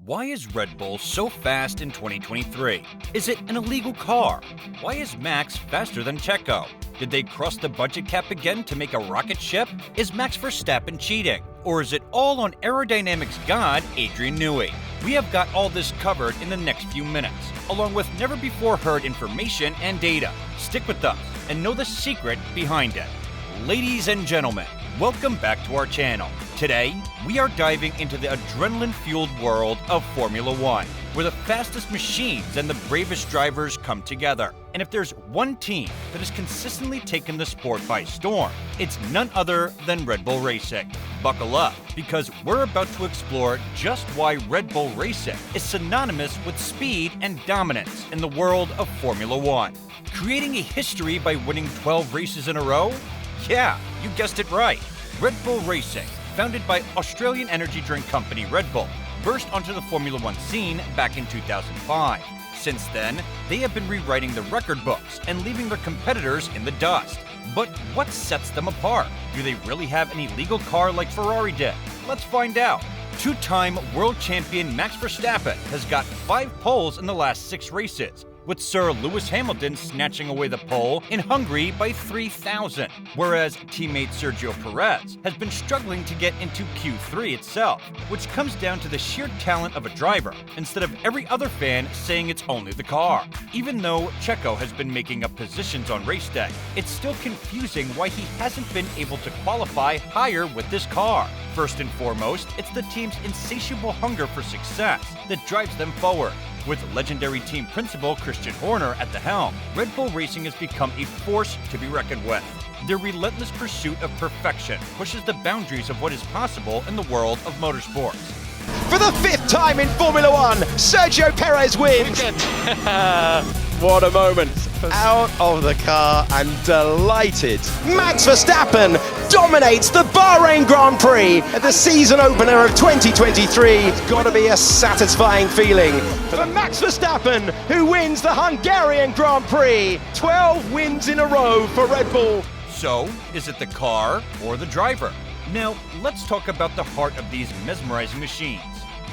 Why is Red Bull so fast in 2023? Is it an illegal car? Why is Max faster than Checo? Did they cross the budget cap again to make a rocket ship? Is Max Verstappen cheating? Or is it all on aerodynamics god Adrian Newey? We have got all this covered in the next few minutes, along with never-before-heard information and data. Stick with us and know the secret behind it. Ladies and gentlemen, welcome back to our channel. Today, we are diving into the adrenaline-fueled world of Formula One, where the fastest machines and the bravest drivers come together. And if there's one team that has consistently taken the sport by storm, it's none other than Red Bull Racing. Buckle up, because we're about to explore just why Red Bull Racing is synonymous with speed and dominance in the world of Formula One. Creating a history by winning 12 races in a row? Yeah, you guessed it right. Red Bull Racing, founded by Australian energy drink company Red Bull, burst onto the Formula One scene back in 2005. Since then, they have been rewriting the record books and leaving their competitors in the dust. But what sets them apart? Do they really have an illegal car like Ferrari did? Let's find out. Two-time world champion Max Verstappen has got 5 poles in the last 6 races, with Sir Lewis Hamilton snatching away the pole in Hungary by 3,000, whereas teammate Sergio Perez has been struggling to get into Q3 itself, which comes down to the sheer talent of a driver, instead of every other fan saying it's only the car. Even though Checo has been making up positions on race day, it's still confusing why he hasn't been able to qualify higher with this car. First and foremost, it's the team's insatiable hunger for success that drives them forward. With legendary team principal Christian Horner at the helm, Red Bull Racing has become a force to be reckoned with. Their relentless pursuit of perfection pushes the boundaries of what is possible in the world of motorsports. For the 5th time in Formula One, Sergio Perez wins. What a moment. Out of the car and delighted. Max Verstappen dominates the Bahrain Grand Prix at the season opener of 2023. It's got to be a satisfying feeling for Max Verstappen, who wins the Hungarian Grand Prix. 12 wins in a row for Red Bull. So, is it the car or the driver? Now, let's talk about the heart of these mesmerizing machines,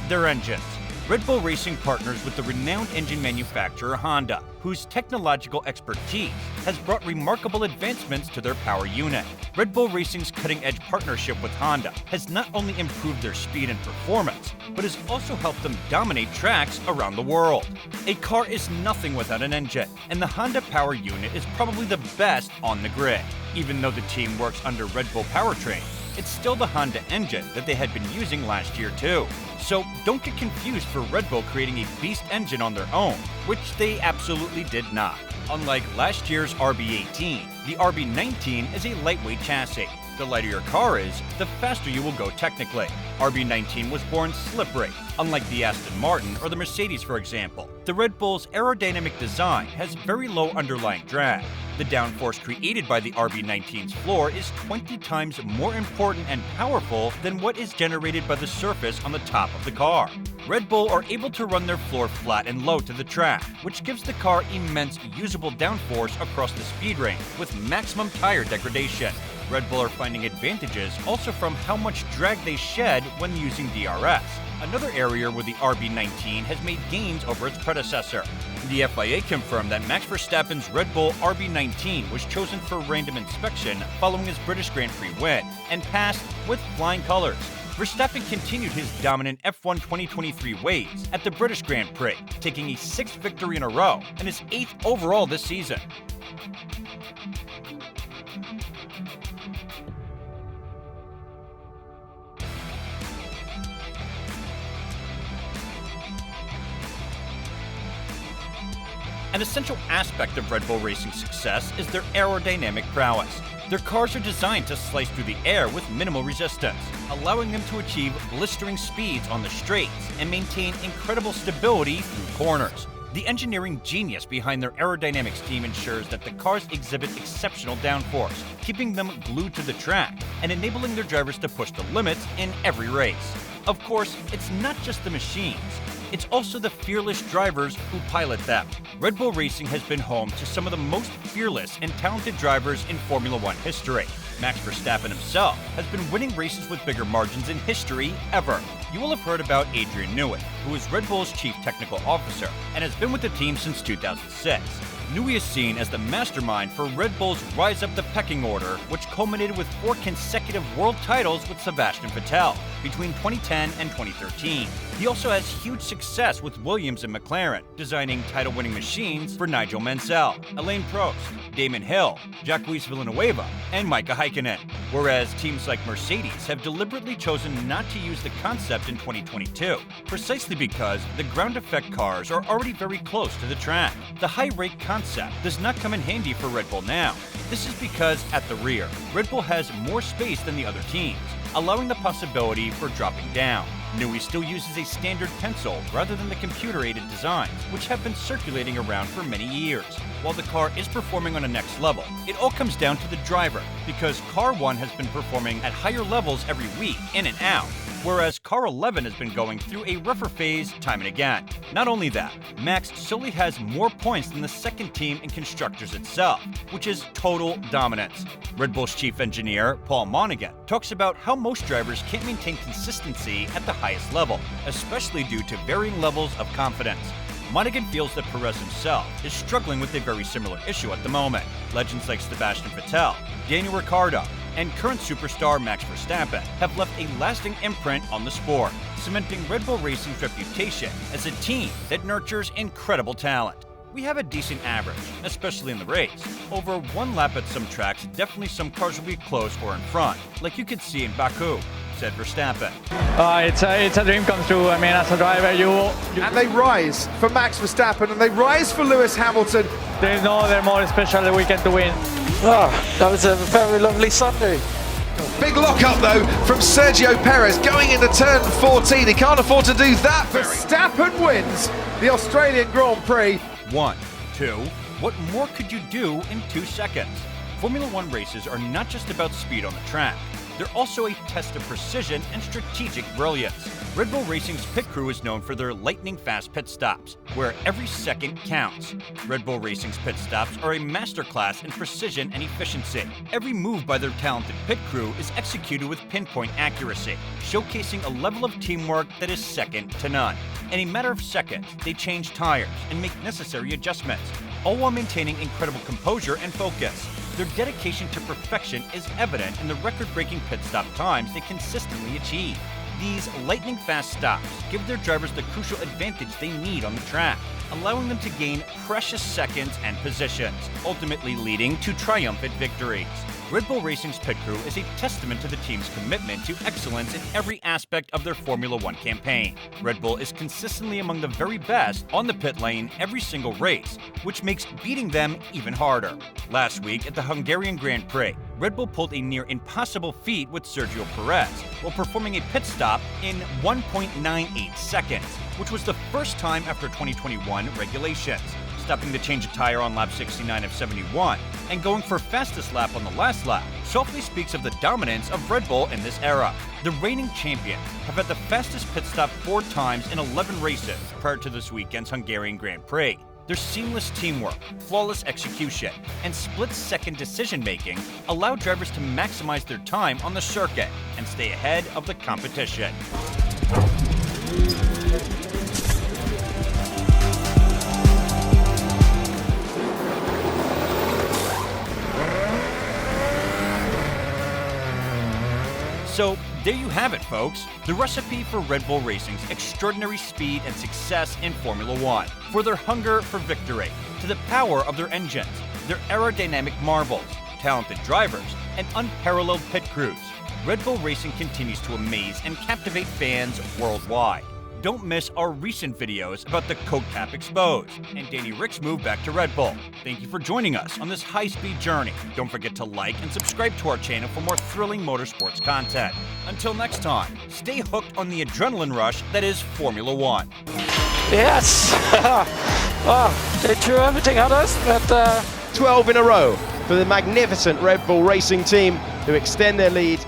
their engines. Red Bull Racing partners with the renowned engine manufacturer Honda, whose technological expertise has brought remarkable advancements to their power unit. Red Bull Racing's cutting-edge partnership with Honda has not only improved their speed and performance, but has also helped them dominate tracks around the world. A car is nothing without an engine, and the Honda power unit is probably the best on the grid. Even though the team works under Red Bull powertrain, it's still the Honda engine that they had been using last year too. So don't get confused for Red Bull creating a beast engine on their own, which they absolutely did not. Unlike last year's RB18, the RB19 is a lightweight chassis. The lighter your car is, the faster you will go technically. RB19 was born slippery, unlike the Aston Martin or the Mercedes, for example. The Red Bull's aerodynamic design has very low underlying drag. The downforce created by the RB19's floor is 20 times more important and powerful than what is generated by the surface on the top of the car. Red Bull are able to run their floor flat and low to the track, which gives the car immense usable downforce across the speed range with maximum tire degradation. Red Bull are finding advantages also from how much drag they shed when using DRS, another area where the RB19 has made gains over its predecessor. The FIA confirmed that Max Verstappen's Red Bull RB19 was chosen for random inspection following his British Grand Prix win and passed with flying colors. Verstappen continued his dominant F1 2023 ways at the British Grand Prix, taking a 6th victory in a row and his 8th overall this season. An essential aspect of Red Bull Racing's success is their aerodynamic prowess. Their cars are designed to slice through the air with minimal resistance, allowing them to achieve blistering speeds on the straights and maintain incredible stability through corners. The engineering genius behind their aerodynamics team ensures that the cars exhibit exceptional downforce, keeping them glued to the track and enabling their drivers to push the limits in every race. Of course, it's not just the machines. It's also the fearless drivers who pilot them. Red Bull Racing has been home to some of the most fearless and talented drivers in Formula One history. Max Verstappen himself has been winning races with bigger margins in history ever. You will have heard about Adrian Newey, who is Red Bull's chief technical officer and has been with the team since 2006. Newey is seen as the mastermind for Red Bull's rise up the pecking order, which culminated with 4 consecutive world titles with Sebastian Vettel between 2010 and 2013. He also has huge success with Williams and McLaren, designing title-winning machines for Nigel Mansell, Alain Prost, Damon Hill, Jacques Villeneuve, and Mika Häkkinen. Whereas teams like Mercedes have deliberately chosen not to use the concept in 2022, precisely because the ground effect cars are already very close to the track. The high rake concept does not come in handy for Red Bull now. This is because at the rear, Red Bull has more space than the other teams, allowing the possibility for dropping down. Newey still uses a standard pencil rather than the computer-aided designs, which have been circulating around for many years. While the car is performing on a next level, it all comes down to the driver, because Car 1 has been performing at higher levels every week, in and out, whereas Car 11 has been going through a rougher phase time and again. Not only that, Max solely has more points than the second team in constructors itself, which is total dominance. Red Bull's chief engineer, Paul Monaghan, talks about how most drivers can't maintain consistency at the highest level, especially due to varying levels of confidence. Monaghan feels that Perez himself is struggling with a very similar issue at the moment. Legends like Sebastian Vettel, Daniel Ricciardo, and current superstar Max Verstappen have left a lasting imprint on the sport, cementing Red Bull Racing's reputation as a team that nurtures incredible talent. We have a decent average, especially in the race. Over one lap at some tracks, definitely some cars will be close or in front, like you could see in Baku, said Verstappen. It's a dream come true. I mean, as a driver, you... And they rise for Max Verstappen, and they rise for Lewis Hamilton. There's no other more special weekend to win. Oh, that was a very lovely Sunday. Big lock-up, though, from Sergio Perez going into turn 14. He can't afford to do that. Verstappen wins the Australian Grand Prix. 1, 2, what more could you do in 2 seconds? Formula One races are not just about speed on the track. They're also a test of precision and strategic brilliance. Red Bull Racing's pit crew is known for their lightning-fast pit stops, where every second counts. Red Bull Racing's pit stops are a masterclass in precision and efficiency. Every move by their talented pit crew is executed with pinpoint accuracy, showcasing a level of teamwork that is second to none. In a matter of seconds, they change tires and make necessary adjustments, all while maintaining incredible composure and focus. Their dedication to perfection is evident in the record-breaking pit stop times they consistently achieve. These lightning-fast stops give their drivers the crucial advantage they need on the track, allowing them to gain precious seconds and positions, ultimately leading to triumphant victories. Red Bull Racing's pit crew is a testament to the team's commitment to excellence in every aspect of their Formula One campaign. Red Bull is consistently among the very best on the pit lane every single race, which makes beating them even harder. Last week at the Hungarian Grand Prix, Red Bull pulled a near impossible feat with Sergio Perez while performing a pit stop in 1.98 seconds, which was the first time after 2021 regulations, stopping to change a tire on lap 69 of 71, and going for fastest lap on the last lap, softly speaks of the dominance of Red Bull in this era. The reigning champions have had the fastest pit stop 4 times in 11 races prior to this weekend's Hungarian Grand Prix. Their seamless teamwork, flawless execution, and split-second decision-making allow drivers to maximize their time on the circuit and stay ahead of the competition. So, there you have it, folks. The recipe for Red Bull Racing's extraordinary speed and success in Formula One. For their hunger for victory, to the power of their engines, their aerodynamic marvels, talented drivers, and unparalleled pit crews, Red Bull Racing continues to amaze and captivate fans worldwide. Don't miss our recent videos about the Coke Cap Exposed and Danny Ric's move back to Red Bull. Thank you for joining us on this high-speed journey. Don't forget to like and subscribe to our channel for more thrilling motorsports content. Until next time, stay hooked on the adrenaline rush that is Formula One. Yes! Well, they threw everything at us, but... 12 in a row for the magnificent Red Bull Racing team, who extend their lead